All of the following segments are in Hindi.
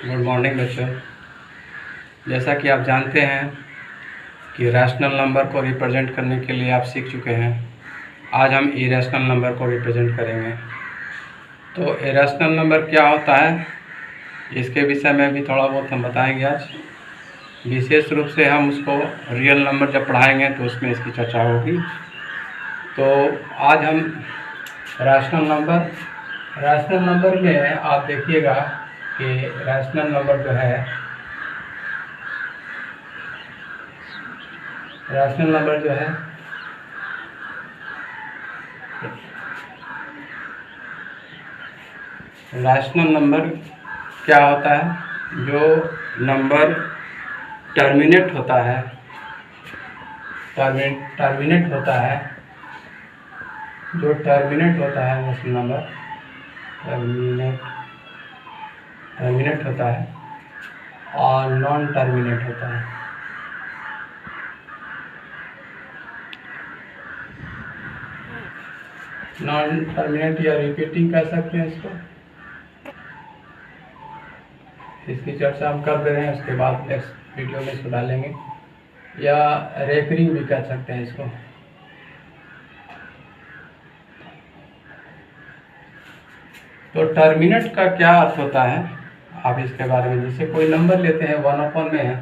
गुड मॉर्निंग बच्चों। जैसा कि आप जानते हैं कि रैशनल नंबर को रिप्रेजेंट करने के लिए आप सीख चुके हैं। आज हम इरेशनल नंबर को रिप्रेजेंट करेंगे। तो इरेशनल नंबर क्या होता है, इसके विषय में भी थोड़ा बहुत हम बताएंगे आज। विशेष रूप से हम उसको रियल नंबर जब पढ़ाएंगे तो उसमें इसकी चर्चा होगी। तो आज हम रैशनल नंबर में आप देखिएगा कि रैशनल नंबर जो है, रैशनल नंबर क्या होता है, जो नंबर टर्मिनेट होता है, जो टर्मिनेट होता है रैशनल नंबर टर्मिनेट होता है और नॉन टर्मिनेट होता है। नॉन टर्मिनेट या रिपीटिंग कह सकते हैं इसको। इसकी चर्चा हम कर दे रहे हैं, उसके बाद नेक्स्ट वीडियो में इसको डालेंगे। या रेकरिंग भी कह सकते हैं इसको। तो टर्मिनेट का क्या अर्थ होता है, आप इसके बारे में, जैसे कोई नंबर लेते हैं 1/में है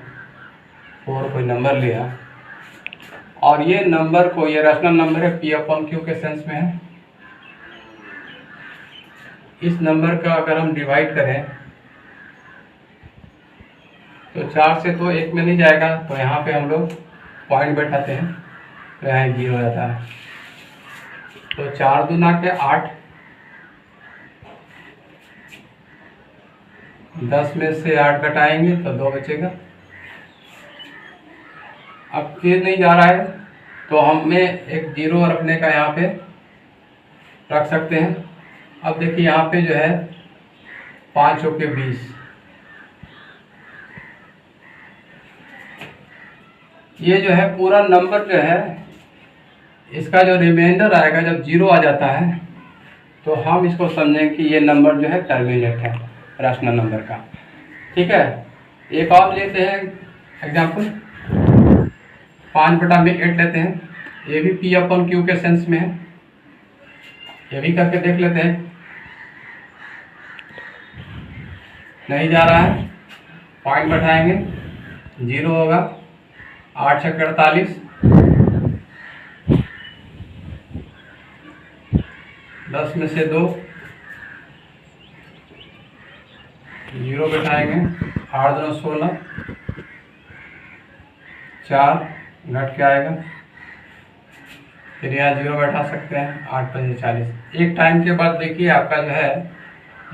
4, कोई नंबर लिया और ये नंबर को, ये रैशनल नंबर है P/Q के सेंस में है। इस नंबर का अगर हम डिवाइड करें तो 4 से तो 1 में नहीं जाएगा, तो यहाँ पे हम लोग पॉइंट बैठाते हैं तो यहाँ 0 रहता है। तो 4 दूना के 8, 10 में से 8 घटाएंगे तो 2 बचेगा। अब फिर नहीं जा रहा है तो हमें एक 0 रखने का यहाँ पे रख सकते हैं। अब देखिए यहाँ पे जो है 5 चौके 20, ये जो है पूरा नंबर जो है, इसका जो रिमाइंडर आएगा जब 0 आ जाता है तो हम इसको समझें कि ये नंबर जो है टर्मिनेट है रैशनल नंबर का। ठीक है, एक और लेते हैं एग्जाम्पल, 5/8 लेते हैं। ये भी P/Q के सेंस में है, ये भी करके देख लेते हैं। नहीं जा रहा है, पॉइंट बैठाएंगे, 0 होगा। 8 × 48, 10 में से 2, 0 बैठाएंगे। 8 2 16, 4 घट के आएगा, फिर यहाँ 0 बैठा सकते हैं। 8 × 40, एक टाइम के बाद देखिए आपका जो है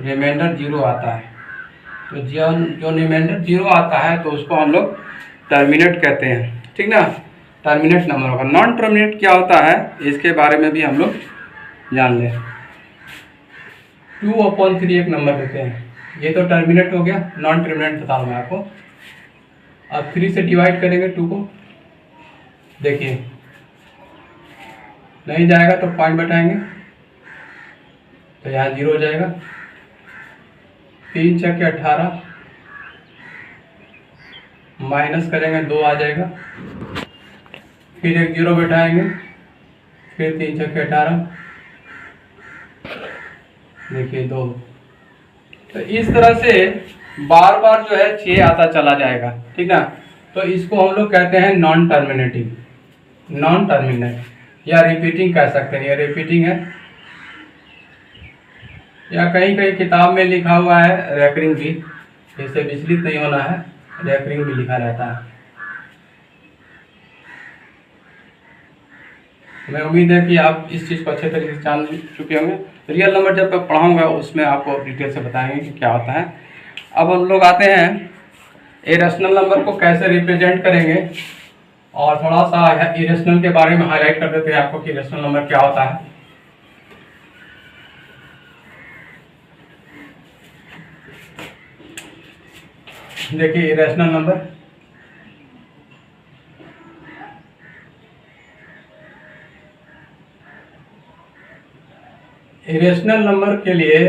रिमाइंडर 0 आता है। तो जो रिमाइंडर 0 आता है तो उसको हम लोग टर्मिनेट कहते हैं, ठीक ना। टर्मिनेट नंबर होगा। नॉन टर्मिनेट क्या होता है, इसके बारे में भी हम लोग जान लें। 2/3 एक नंबर देते हैं, ये तो टर्मिनेट हो गया। नॉन टर्मिनेट बता रहा हूँ मैं आपको। अब 3 से डिवाइड करेंगे 2 को, देखिए नहीं जाएगा तो पॉइंट बैठाएंगे तो यहाँ 0 हो जाएगा। 3 × 18, माइनस करेंगे 2 आ जाएगा, फिर एक 0 बैठाएंगे, फिर 3 × 18, देखिए 2। तो इस तरह से बार बार जो है 6 आता चला जाएगा, ठीक ना। तो इसको हम लोग कहते हैं नॉन टर्मिनेट या रिपीटिंग कह सकते हैं। ये रिपीटिंग है, या कहीं कहीं किताब में लिखा हुआ है रेकरिंग भी, इससे विचलित नहीं होना है, रेकरिंग भी लिखा रहता है। मैं उम्मीद है कि आप इस चीज़ को अच्छे तरीके से जान चुके होंगे। रियल नंबर जब मैं पढ़ाऊँगा उसमें आपको डिटेल से बताएंगे कि क्या होता है। अब हम लोग आते हैं इरेशनल नंबर को कैसे रिप्रेजेंट करेंगे, और थोड़ा सा इरेशनल के बारे में हाईलाइट कर देते हैं आपको कि इरेशनल नंबर क्या होता है। देखिए इरेशनल नंबर के लिए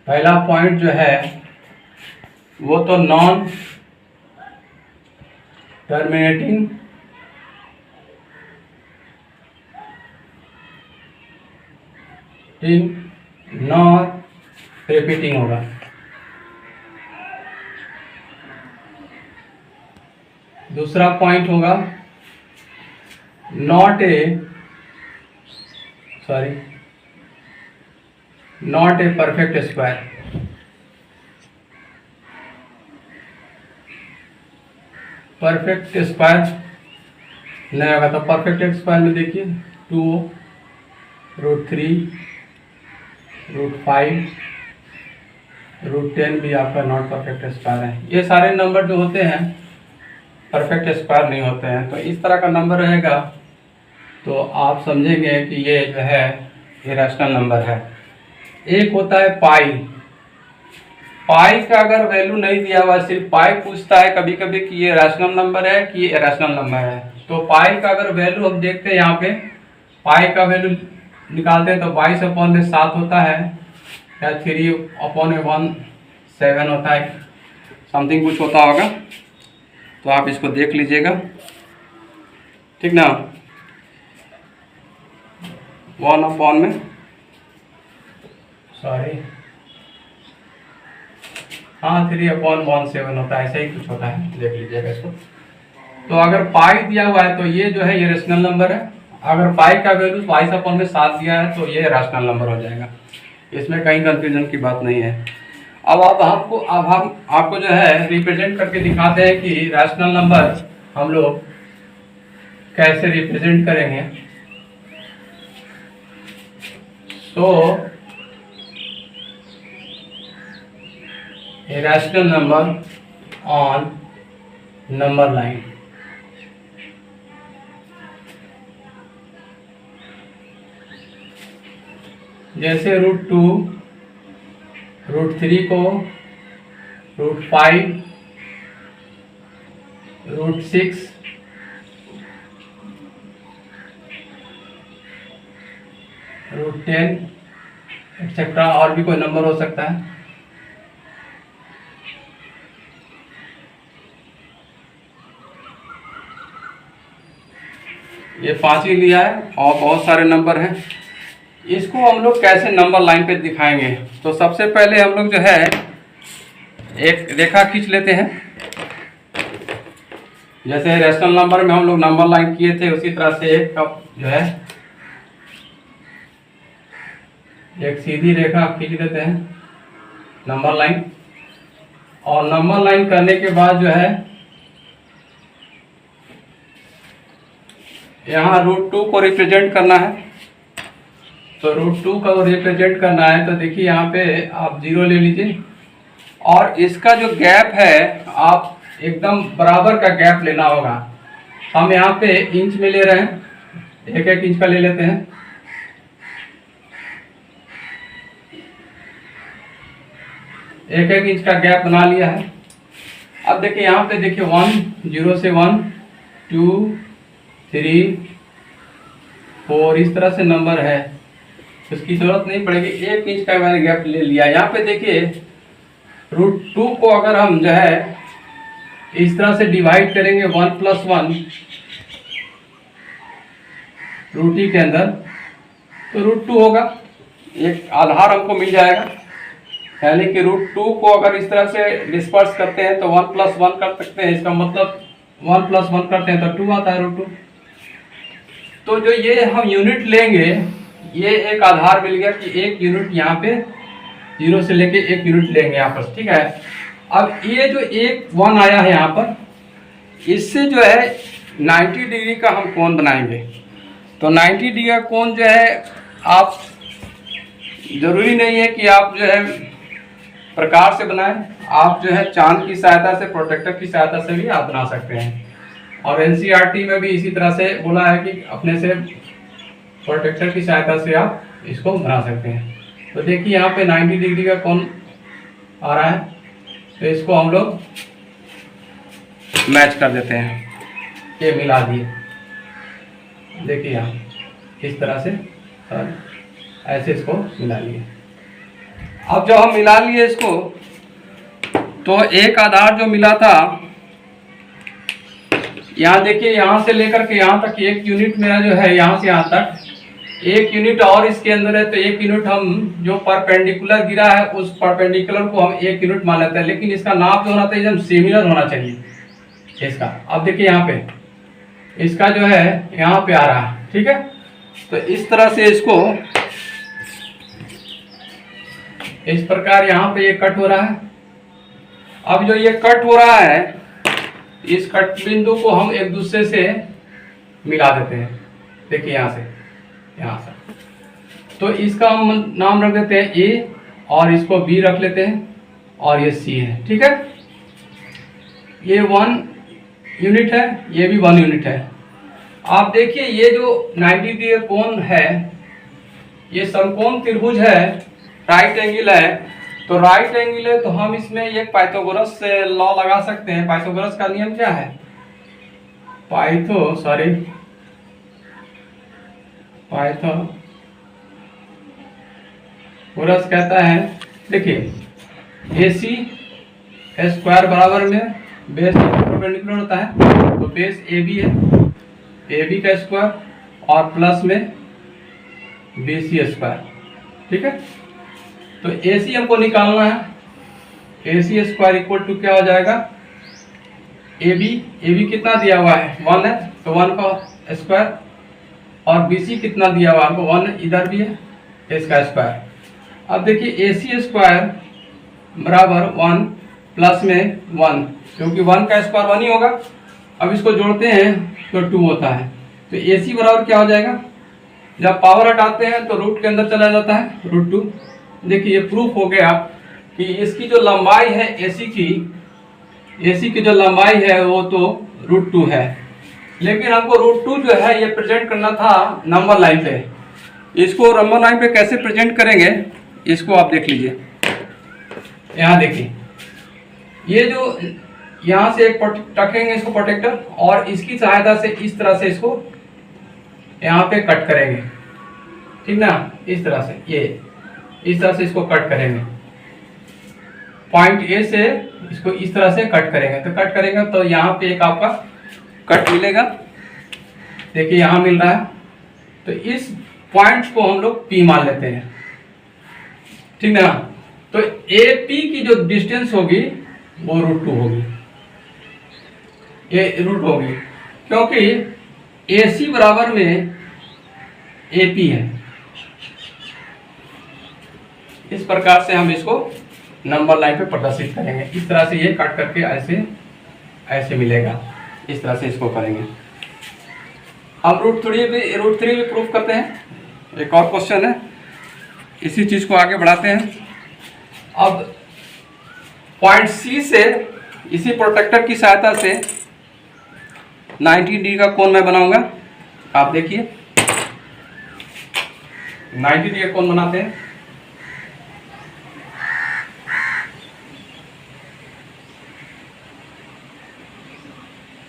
पहला पॉइंट जो है वो तो नॉन टर्मिनेटिंग नॉट रिपीटिंग होगा। दूसरा पॉइंट होगा not a perfect square. Perfect square नहीं होगा। तो परफेक्ट स्क्वायर में देखिए 2√3 √5 √10 भी आपका नॉट परफेक्ट स्क्वायर है। ये सारे नंबर जो होते हैं परफेक्ट स्क्वायर नहीं होते हैं। तो इस तरह का नंबर रहेगा तो आप समझेंगे कि ये जो है इरेशनल नंबर है। एक होता है पाई। पाई का अगर वैल्यू नहीं दिया हुआ, सिर्फ पाई पूछता है कभी कभी कि ये रैशनल नंबर है कि ये इरेशनल नंबर है, तो पाई का अगर वैल्यू हम देखते हैं यहाँ पे, पाई का वैल्यू निकालते हैं तो 22/7 होता है या 3/17 होता है, समथिंग कुछ होता होगा। तो आप इसको देख लीजिएगा, ठीक ना। 1/, हाँ 3/17 होता है, ऐसा ही कुछ होता है, देख लीजिएगा इसको। तो अगर पाई दिया हुआ है तो ये जो है ये रेशनल नंबर है। अगर पाई का वैल्यू 22/7 दिया है तो ये रैशनल नंबर हो जाएगा। इसमें कहीं कंफ्यूजन की बात नहीं है। अब हम आपको जो है रिप्रेजेंट करके दिखाते हैं कि रैशनल नंबर हम लोग कैसे रिप्रेजेंट करेंगे। तो a rational number on number line। जैसे √2 √3 को √5 √6 √10 एक्सेट्रा, और भी कोई नंबर हो सकता है। ये 5 ही लिया है और बहुत सारे नंबर हैं। इसको हम लोग कैसे नंबर लाइन पे दिखाएंगे, तो सबसे पहले हम लोग जो है एक रेखा खींच लेते हैं। जैसे रैशनल नंबर में हम लोग नंबर लाइन किए थे, उसी तरह से एक कप जो है एक सीधी रेखा खींच लेते हैं, नंबर लाइन। और नंबर लाइन करने के बाद जो है यहाँ √2 को रिप्रेजेंट करना है। तो √2 का रिप्रेजेंट करना है तो देखिए यहाँ पे आप 0 ले लीजिए, और इसका जो गैप है आप एकदम बराबर का गैप लेना होगा। हम यहाँ पे इंच में ले रहे हैं, 1-1 इंच का ले लेते हैं। एक इंच का गैप बना लिया है। अब देखिए यहाँ पे देखिए 0 से 1 2 3 4 इस तरह से नंबर है, उसकी जरूरत नहीं पड़ेगी। 1 इंच का मैंने गैप ले लिया। यहाँ पे देखिए √2 को अगर हम जो है इस तरह से डिवाइड करेंगे 1 + 1 √t के अंदर, तो √2 होगा। एक आधार हमको मिल जाएगा, यानी कि √2 को अगर इस तरह से डिस्पर्स करते हैं तो 1 + 1 कर सकते हैं। इसका मतलब 1 + 1 करते हैं तो 2 आता है √2। तो जो ये हम यूनिट लेंगे, ये एक आधार मिल गया कि 1 यूनिट यहाँ पे 0 से लेके 1 यूनिट लेंगे यहाँ पर, ठीक है। अब ये जो 1 आया है यहाँ पर, इससे जो है 90 डिग्री का हम कोण बनाएंगे। तो 90 डिग्री का कोण जो है, आप जरूरी नहीं है कि आप जो है प्रकार से बनाएं, आप जो है चांद की सहायता से, प्रोटेक्टर की सहायता से भी आप बना सकते हैं। और NCERT में भी इसी तरह से बोला है कि अपने से प्रोटेक्टर की सहायता से आप इसको बना सकते हैं। तो देखिए यहाँ पे 90 डिग्री का कोण आ रहा है, तो इसको हम लोग मैच कर देते हैं, ये मिला दिए। देखिए यहाँ इस तरह से ऐसे इसको मिला लिए। अब जब हम मिला लिए इसको, तो एक आधार जो मिला था, यहाँ देखिए, यहाँ से लेकर के यहाँ तक 1 यूनिट मेरा जो है, यहाँ से यहाँ तक 1 यूनिट और इसके अंदर है, तो 1 यूनिट हम जो परपेंडिकुलर गिरा है उस परपेंडिकुलर को हम 1 यूनिट मान लेते हैं, लेकिन इसका नाप जो होना चाहिए एकदम सिमिलर होना चाहिए इसका। अब देखिए यहाँ पे इसका जो है यहाँ पे आ रहा है, ठीक है। तो इस तरह से इसको इस प्रकार यहाँ पे ये कट हो रहा है। अब जो ये कट हो रहा है, इस कट बिंदु को हम एक दूसरे से मिला देते हैं। देखिए यहाँ से यहाँ से, तो इसका हम नाम रख देते हैं ए, और इसको बी रख लेते हैं, और ये सी है, ठीक है। ये 1 यूनिट है, ये भी 1 यूनिट है। आप देखिए ये जो 90 डिग्री कोण है, ये समकोण त्रिभुज है, राइट एंगल है। तो राइट एंगल है तो हम इसमें एक पाइथागोरस से लॉ लगा सकते हैं। पाइथागोरस का नियम क्या है? पाइथागोरस कहता है, देखिए AC स्क्वायर बराबर में बेस परपेंडिकुलर होता है, तो बेस AB है, AB का स्क्वायर और प्लस में BC स्क्वायर, ठीक है। तो AC हमको निकालना है, AC स्क्वायर इक्वल टू क्या हो जाएगा? AB कितना दिया हुआ है? 1 है, तो 1 का स्क्वायर, और BC कितना दिया हुआ है हमको? 1 इधर भी है, इसका स्क्वायर। अब देखिए AC स्क्वायर बराबर 1 प्लस में 1, क्योंकि 1 का स्क्वायर 1 ही होगा। अब इसको जोड़ते हैं तो 2 होता है। तो AC बराबर क्या हो जाएगा? जब पावर हटाते हैं तो रूट के अंदर चला जाता है, √2। देखिए ये प्रूफ हो गया कि इसकी जो लंबाई है AC की जो लंबाई है वो तो √2 है, लेकिन हमको √2 जो है ये प्रेजेंट करना था नंबर लाइन पे। इसको नंबर लाइन पे कैसे प्रेजेंट करेंगे, इसको आप देख लीजिए। यहाँ देखिए, ये जो यहाँ से एक रखेंगे इसको प्रोटेक्टर, और इसकी सहायता से इस तरह से इसको यहाँ पे कट करेंगे, ठीक ना। इस तरह से इस तरह से इसको कट करेंगे, पॉइंट A से इसको इस तरह से कट करेंगे। तो कट करेंगे तो यहाँ पे एक आपका कट मिलेगा, देखिए यहाँ मिल रहा है। तो इस पॉइंट को हम लोग P मान लेते हैं, ठीक ना। तो AP की जो डिस्टेंस होगी वो √2 होगी, ये रूट होगी, क्योंकि AC बराबर में AP है। इस प्रकार से हम इसको नंबर लाइन पे प्रदर्शित करेंगे। इस तरह से ये काट करके ऐसे मिलेगा, इस तरह से इसको करेंगे। अब √3 भी प्रूफ करते हैं। एक और क्वेश्चन है, इसी चीज को आगे बढ़ाते हैं। अब पॉइंट C से इसी प्रोटेक्टर की सहायता से 90 डिग्री का कोण मैं बनाऊंगा। आप देखिए 90 डिग्री का कोण बनाते हैं।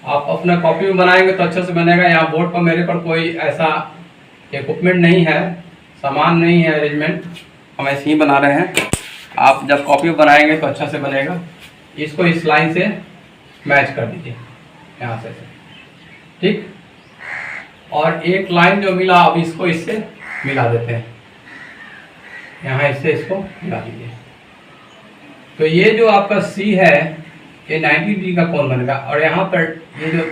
आप अपना कॉपी में बनाएंगे तो अच्छे से बनेगा। यहाँ बोर्ड पर मेरे पर कोई ऐसा इक्विपमेंट नहीं है, सामान नहीं है, अरेंजमेंट, हम ऐसे ही बना रहे हैं। आप जब कॉपी में बनाएंगे तो अच्छा से बनेगा। इसको इस लाइन से मैच कर दीजिए, यहाँ से, ठीक। और एक लाइन जो मिला, अब इसको इससे मिला देते हैं, यहाँ इससे इसको मिला दीजिए। तो ये जो आपका C है ये 90 डिग्री का कोण बनेगा, और यहाँ पर ये जो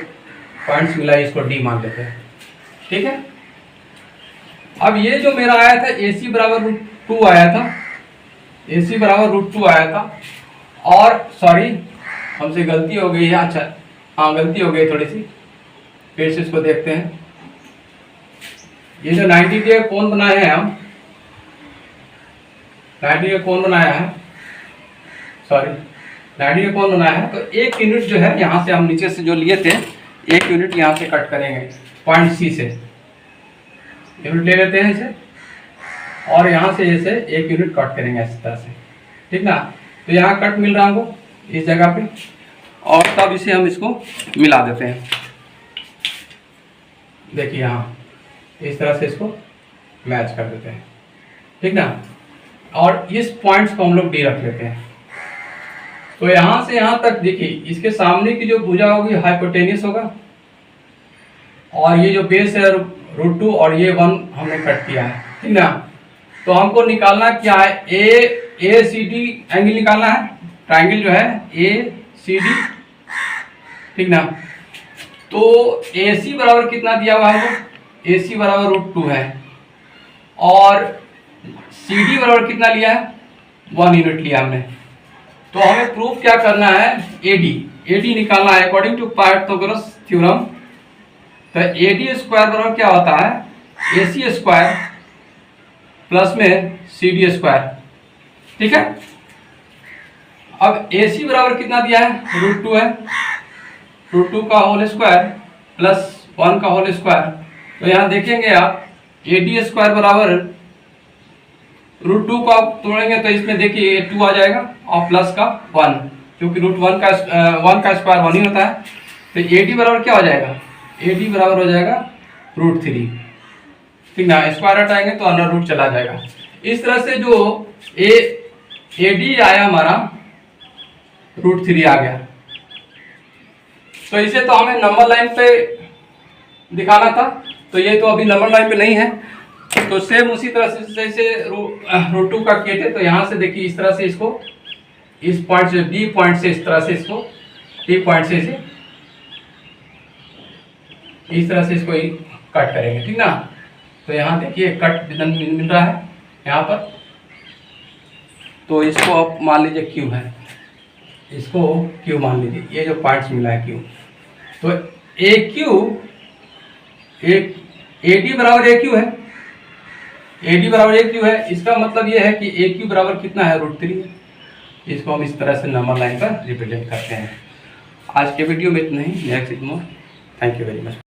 पॉइंट्स मिला इसको D मान लेते हैं, ठीक है। अब ये जो मेरा आया था AC बराबर √2 आया था, AC बराबर √2 आया था। और सॉरी, हमसे गलती हो गई है, अच्छा हाँ गलती हो गई थोड़ी सी, फिर से इसको देखते हैं। ये जो 90 डिग्री का कोण बनाए हैं हम, 90 डिग्री का कोण बनाया है, सॉरी 90 डिग्री का कोण बनाया है, तो 1 यूनिट जो है यहाँ से हम नीचे से जो लिए थे 1 यूनिट यहाँ से कट करेंगे पॉइंट C से। यूनिट ले लेते हैं इसे, और यहाँ से इसे 1 यूनिट कट करेंगे इस तरह से, ठीक ना। तो यहाँ कट मिल रहा हमको इस जगह पे, और तब इसे हम इसको मिला देते हैं। देखिए यहाँ इस तरह से इसको मैच कर देते हैं, ठीक ना। और इस पॉइंट्स को हम लोग D रख लेते हैं। तो यहाँ से यहाँ तक देखिए, इसके सामने की जो भुजा होगी हाइपोटेनियस होगा, और ये जो बेस है √2 और ये 1 हमने कट किया है, ठीक ना। तो हमको निकालना क्या है, ए सी डी एंगल निकालना है, ट्राइंगल जो है ए सी डी, ठीक ना। तो ए सी बराबर कितना दिया हुआ है, ए सी बराबर √2 है, और सी डी बराबर कितना लिया है, 1 यूनिट लिया हमने। तो हमें प्रूफ क्या करना है, एडी निकालना है अकॉर्डिंग टू पाइथागोरस थ्योरम। तो एडी स्क्वायर बराबर क्या होता है, AC स्क्वायर प्लस में CD स्क्वायर, ठीक है। अब AC बराबर कितना दिया है, √2 है, √2 का होल स्क्वायर प्लस 1 का होल स्क्वायर। तो यहाँ देखेंगे आप AD स्क्वायर बराबर √2 को आप तोड़ेंगे तो इसमें देखिए 2 आ जाएगा और प्लस का 1, क्योंकि √1 का 1 का स्क्वायर 1 ही होता है। तो AD बराबर क्या हो जाएगा, AD बराबर हो जाएगा √3, ठीक ना। स्क्वायर हटाएंगे तो अंडर रूट चला जाएगा। इस तरह से जो AD आया हमारा √3 आ गया। तो इसे तो हमें नंबर लाइन पे दिखाना था, तो ये तो अभी नंबर लाइन पे नहीं है। तो सेम उसी तरह से जैसे √2 का किए थे, तो यहाँ से देखिए इस तरह से इसको, इस पॉइंट से B पॉइंट से इस तरह से इसको, T पॉइंट से इसे इस तरह से इसको कट करेंगे, ठीक ना। तो यहाँ देखिए कट मिल रहा है यहाँ पर। तो इसको आप मान लीजिए Q है, इसको Q मान लीजिए, ये जो पार्ट्स मिला है Q। तो AD बराबर AQ है, AD बराबर AQ है। इसका मतलब ये है कि AQ बराबर कितना है, √3 है। इसको हम इस तरह से नंबर लाइन पर रिप्रेजेंट करते हैं। आज के वीडियो में इतना ही। Next ignore. Thank you very much.